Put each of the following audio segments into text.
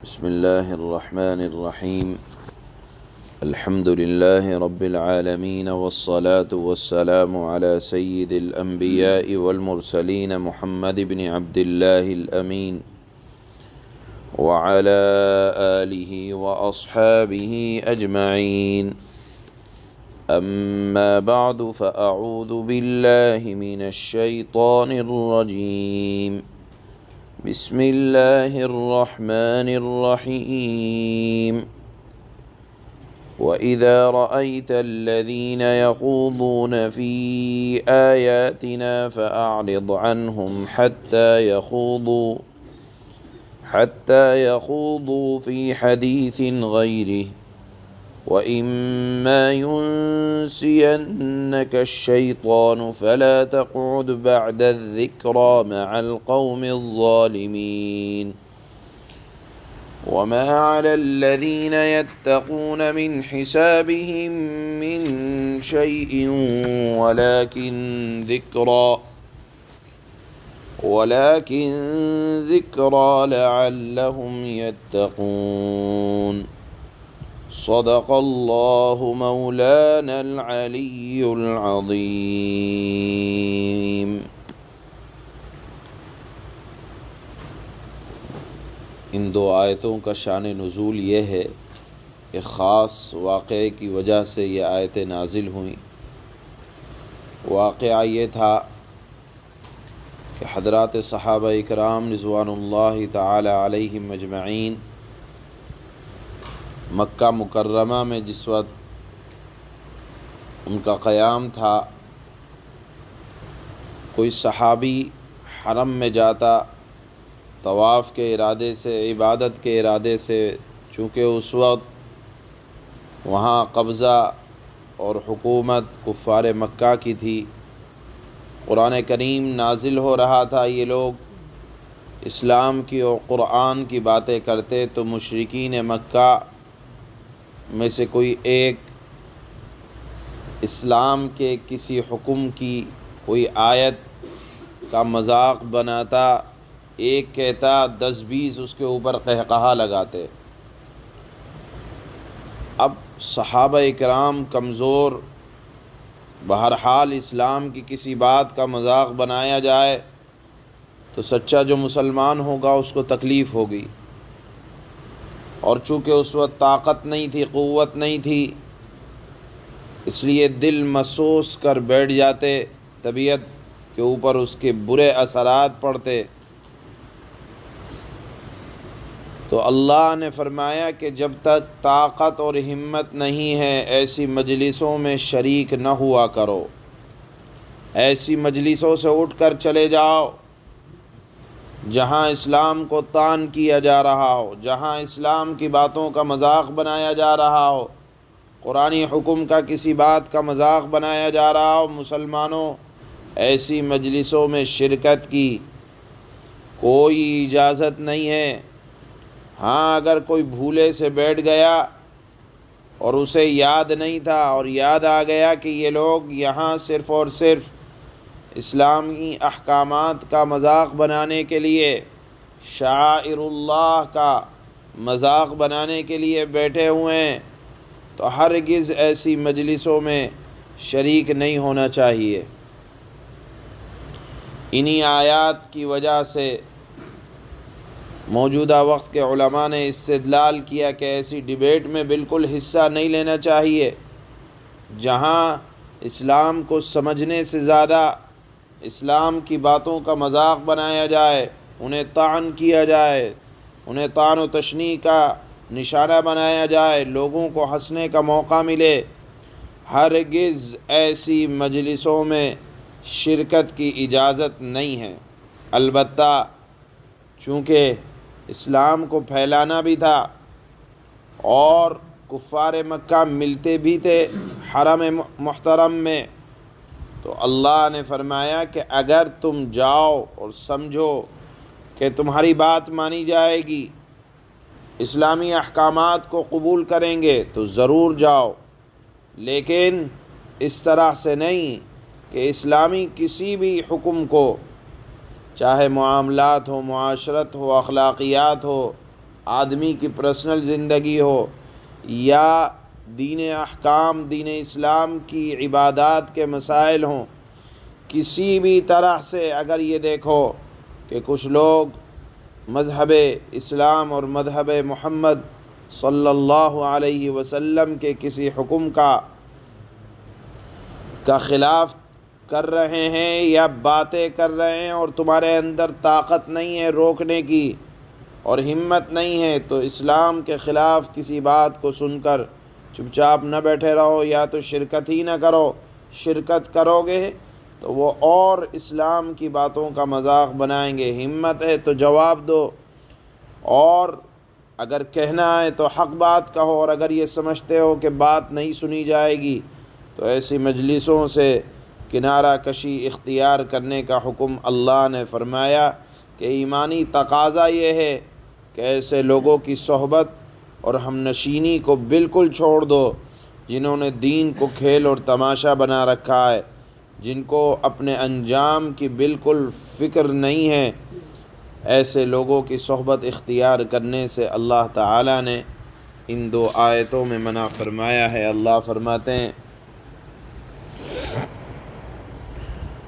بسم الله الرحمن الرحيم. الحمد لله رب العالمين، والصلاة والسلام على سيد الأنبياء والمرسلين محمد بن عبد الله الأمين وعلى آله وأصحابه أجمعين. أما بعد، فأعوذ بالله من الشيطان الرجيم. بسم الله الرحمن الرحيم. وإذا رأيت الذين يخوضون في آياتنا فأعرض عنهم حتى يخوضوا في حديث غيره، وإما ينسينك الشيطان فلا تقعد بعد الذكرى مع القوم الظالمين. وما على الذين يتقون من حسابهم من شيء ولكن ذكرى لعلهم يتقون. صدق الله مولانا العلی العظیم. ان دو آیتوں کا شان نزول یہ ہے کہ خاص واقعے کی وجہ سے یہ آیتیں نازل ہوئیں. واقعہ یہ تھا کہ حضرات صحابہ اکرام رضوان اللہ تعالی علیہم اجمعین مکہ مکرمہ میں جس وقت ان کا قیام تھا، کوئی صحابی حرم میں جاتا طواف کے ارادے سے، عبادت کے ارادے سے، چونکہ اس وقت وہاں قبضہ اور حکومت کفار مکہ کی تھی، قرآن کریم نازل ہو رہا تھا، یہ لوگ اسلام کی اور قرآن کی باتیں کرتے تو مشرکین مکہ میں سے کوئی ایک اسلام کے کسی حکم کی کوئی آیت کا مذاق بناتا، ایک کہتا 10-20 اس کے اوپر قہقہا لگاتے. اب صحابہ اکرام کمزور، بہرحال اسلام کی کسی بات کا مذاق بنایا جائے تو سچا جو مسلمان ہوگا اس کو تکلیف ہوگی، اور چونکہ اس وقت طاقت نہیں تھی، قوت نہیں تھی، اس لیے دل محسوس کر بیٹھ جاتے، طبیعت کے اوپر اس کے برے اثرات پڑتے. تو اللہ نے فرمایا کہ جب تک طاقت اور ہمت نہیں ہے ایسی مجلسوں میں شریک نہ ہوا کرو، ایسی مجلسوں سے اٹھ کر چلے جاؤ جہاں اسلام کو طعن کیا جا رہا ہو، جہاں اسلام کی باتوں کا مذاق بنایا جا رہا ہو، قرآنی حکم کا کسی بات کا مذاق بنایا جا رہا ہو. مسلمانوں، ایسی مجلسوں میں شرکت کی کوئی اجازت نہیں ہے. ہاں، اگر کوئی بھولے سے بیٹھ گیا اور اسے یاد نہیں تھا اور یاد آ گیا کہ یہ لوگ یہاں صرف اور صرف اسلامی احکامات کا مذاق بنانے کے لیے، شعائر اللہ کا مذاق بنانے کے لیے بیٹھے ہوئے ہیں، تو ہرگز ایسی مجلسوں میں شریک نہیں ہونا چاہیے. انہی آیات کی وجہ سے موجودہ وقت کے علماء نے استدلال کیا کہ ایسی ڈیبیٹ میں بالکل حصہ نہیں لینا چاہیے جہاں اسلام کو سمجھنے سے زیادہ اسلام کی باتوں کا مذاق بنایا جائے، انہیں طعن کیا جائے، انہیں طعن و تشنیع کا نشانہ بنایا جائے، لوگوں کو ہنسنے کا موقع ملے. ہرگز ایسی مجلسوں میں شرکت کی اجازت نہیں ہے. البتہ چونکہ اسلام کو پھیلانا بھی تھا اور کفار مکہ ملتے بھی تھے حرم محترم میں، تو اللہ نے فرمایا کہ اگر تم جاؤ اور سمجھو کہ تمہاری بات مانی جائے گی، اسلامی احکامات کو قبول کریں گے تو ضرور جاؤ، لیکن اس طرح سے نہیں کہ اسلامی کسی بھی حکم کو، چاہے معاملات ہو، معاشرت ہو، اخلاقیات ہو، آدمی کی پرسنل زندگی ہو یا دین احکام دین اسلام کی عبادات کے مسائل ہوں، کسی بھی طرح سے اگر یہ دیکھو کہ کچھ لوگ مذہب اسلام اور مذہب محمد صلی اللہ علیہ وسلم کے کسی حکم کا خلاف کر رہے ہیں یا باتیں کر رہے ہیں اور تمہارے اندر طاقت نہیں ہے روکنے کی اور ہمت نہیں ہے، تو اسلام کے خلاف کسی بات کو سن کر چپ چاپ نہ بیٹھے رہو، یا تو شرکت ہی نہ کرو۔ شرکت کرو گے تو وہ اور اسلام کی باتوں کا مذاق بنائیں گے۔ ہمت ہے تو جواب دو، اور اگر کہنا ہے تو حق بات کہو، اور اگر یہ سمجھتے ہو کہ بات نہیں سنی جائے گی تو ایسی مجلسوں سے کنارہ کشی اختیار کرنے کا حکم اللہ نے فرمایا کہ ایمانی تقاضا یہ ہے کہ ایسے لوگوں کی صحبت اور ہم نشینی کو بالکل چھوڑ دو جنہوں نے دین کو کھیل اور تماشا بنا رکھا ہے، جن کو اپنے انجام کی بالکل فکر نہیں ہے۔ ایسے لوگوں کی صحبت اختیار کرنے سے اللہ تعالیٰ نے ان دو آیتوں میں منع فرمایا ہے۔ اللہ فرماتے ہیں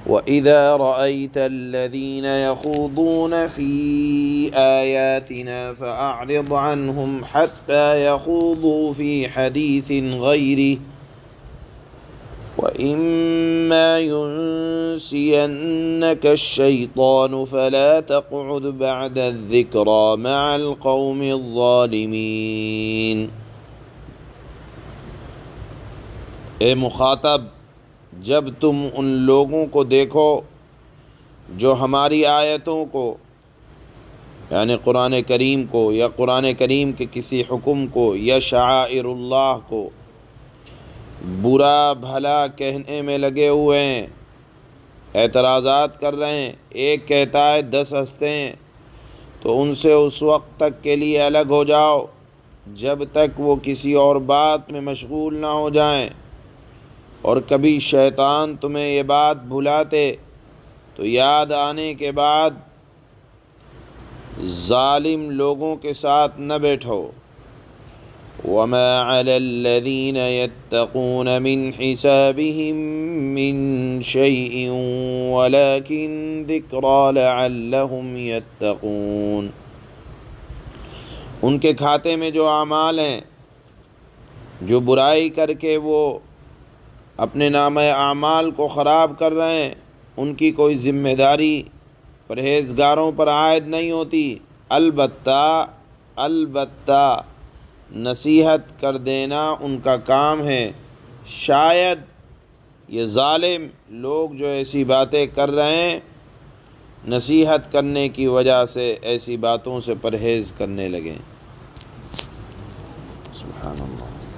وَإِذَا رَأَيْتَ الَّذِينَ يَخُوضُونَ فِي آيَاتِنَا فَأَعْرِضْ عَنْهُمْ حَتَّى يَخُوضُوا فِي حَدِيثٍ غَيْرِهِ وَإِمَّا يُنْسِيَنَّكَ الشَّيْطَانُ فَلَا تَقْعُدْ بَعْدَ الذِّكْرَى مَعَ الْقَوْمِ الظَّالِمِينَ۔ اے مخاطب، جب تم ان لوگوں کو دیکھو جو ہماری آیتوں کو یعنی قرآن کریم کو یا قرآن کریم کے کسی حکم کو یا شعائر اللہ کو برا بھلا کہنے میں لگے ہوئے ہیں، اعتراضات کر رہے ہیں، ایک کہتا ہے 10 ہنستے ہیں، تو ان سے اس وقت تک کے لیے الگ ہو جاؤ جب تک وہ کسی اور بات میں مشغول نہ ہو جائیں، اور کبھی شیطان تمہیں یہ بات بھلاتے تو یاد آنے کے بعد ظالم لوگوں کے ساتھ نہ بیٹھو۔ وَمَا عَلَى الَّذِينَ يَتَّقُونَ مِنْ حِسَابِهِمْ مِنْ شَيْءٍ وَلَكِنْ ذِكْرَى لَعَلَّهُمْ يَتَّقُونَ۔ ان کے کھاتے میں جو اعمال ہیں، جو برائی کر کے وہ اپنے نامہ اعمال کو خراب کر رہے ہیں، ان کی کوئی ذمہ داری پرہیزگاروں پر عائد نہیں ہوتی، البتہ نصیحت کر دینا ان کا کام ہے۔ شاید یہ ظالم لوگ جو ایسی باتیں کر رہے ہیں نصیحت کرنے کی وجہ سے ایسی باتوں سے پرہیز کرنے لگیں۔ سبحان اللہ۔